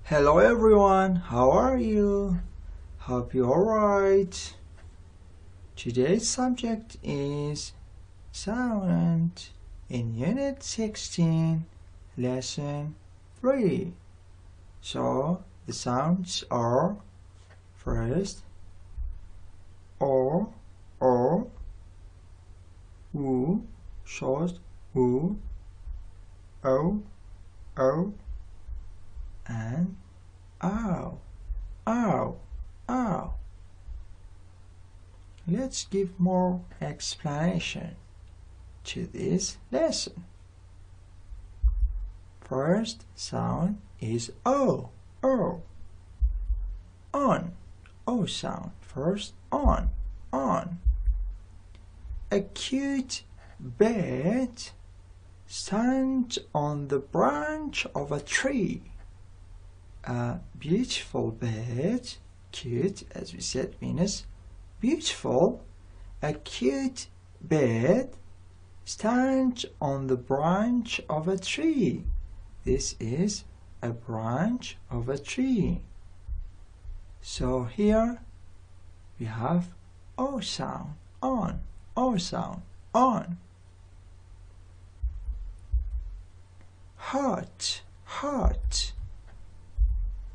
Hello everyone, how are you? Hope you're alright. Today's subject is sound in Unit 16, Lesson 3. So the sounds are first O, U, short U, O, and ow, ow, ow. Let's give more explanation to this lesson. First sound is O, on, O sound. First on. A cute bird stands on the branch of a tree. A beautiful bird, cute as we said means beautiful. A cute bird stands on the branch of a tree. This is a branch of a tree. So here we have O sound, on, O sound, on. Hot.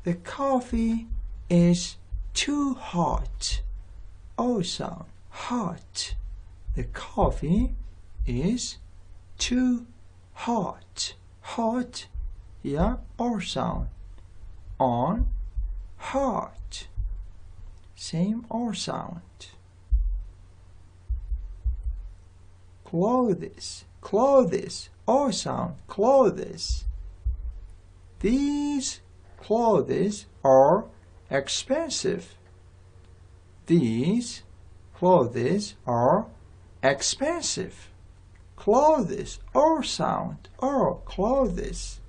The coffee is too hot. O sound, hot. The coffee is too hot. Hot, here O sound. On, hot. Same O sound. Clothes, O sound, clothes. These clothes are expensive. These clothes are expensive. Clothes, O sound, O, clothes.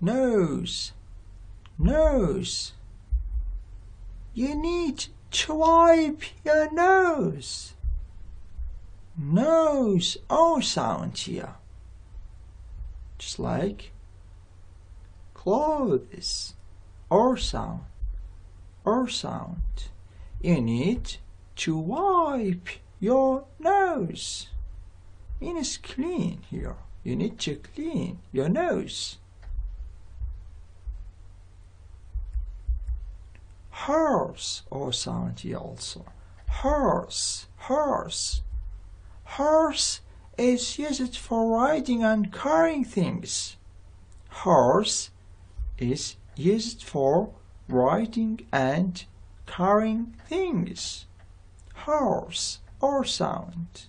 Nose. You need to wipe your nose. Nose, O sound here. Just like clothes, O sound. You need to wipe your nose. Means clean here. You need to clean your nose. Horse, O sound here also. Horse. Horse is used for riding and carrying things. Horse is used for riding and carrying things. Horse, O sound.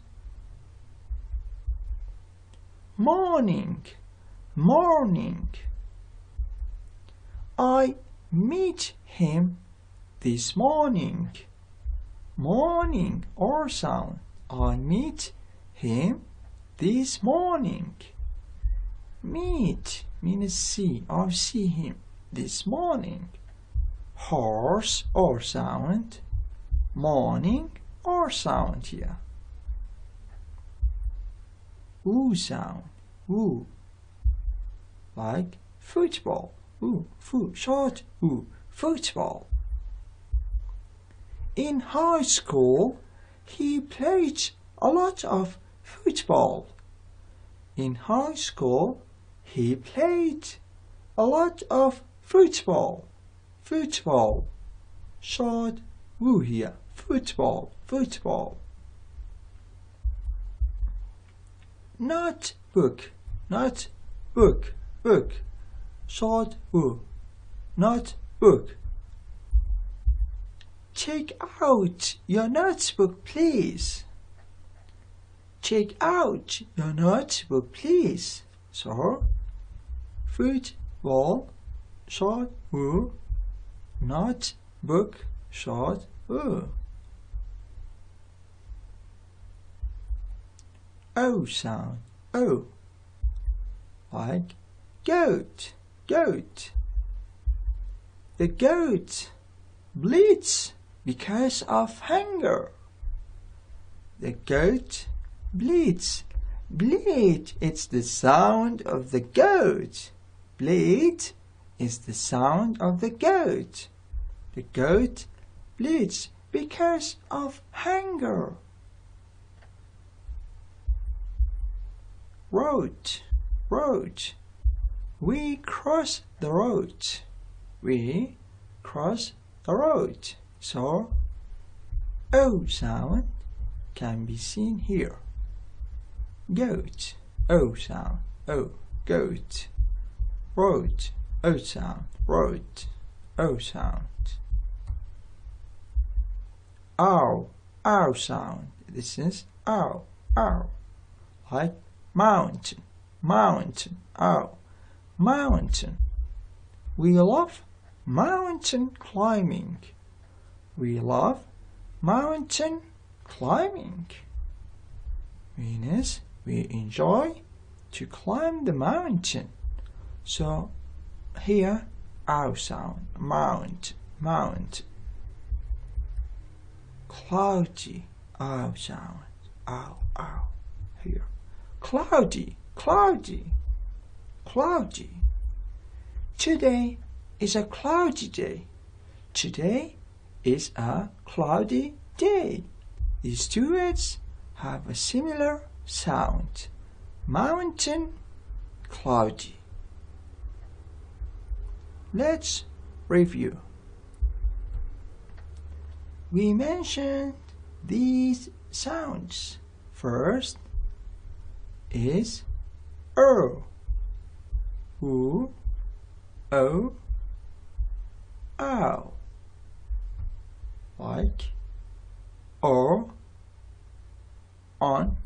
Morning. I meet him this morning. Morning, O sound. I meet him this morning. Meet means see. I see him this morning. Horse, O sound. Morning, O sound here. U sound. U. Like football. U. Short U. Football. In high school, he played a lot of football. In high school, he played a lot of football. Football. Short U here. Football. Notebook. Book. Short U. Notebook. Check out your notebook, please. Check out your notebook, please. So, football, short U, notebook, short U. O sound, O. Like goat. The goat bleeds because of hunger. The goat bleeds Bleat, it's the sound of the goat. Bleat is the sound of the goat. The goat bleats because of hunger. Road, road. We cross the road. We cross the road. So, O sound can be seen here. Goat, O sound, O, goat. Road, O sound, road, O sound. Ow, ow sound. This is ow, ow. Like mountain, mountain, ow, mountain. We love mountain climbing. We love mountain climbing. Means we enjoy to climb the mountain. So here, ow sound, mount, mount. Cloudy, ow sound, ow, ow. Here, cloudy, cloudy, cloudy. Today is a cloudy day. Today is a cloudy day. These two words have a similar sound. Mountain, cloudy. Let's review. We mentioned these sounds. First is O, oo, o, ow. Like O, on,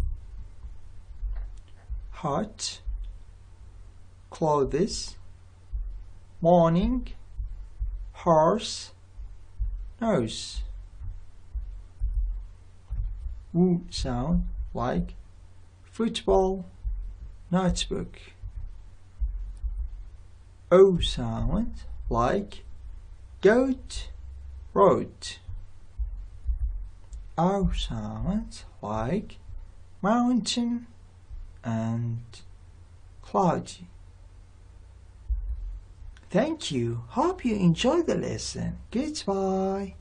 hot, clothes, morning, horse, nose. W sound like football, notebook. O sound like goat, road. O sound like mountain and cloudy. Thank you. Hope you enjoyed the lesson. Goodbye.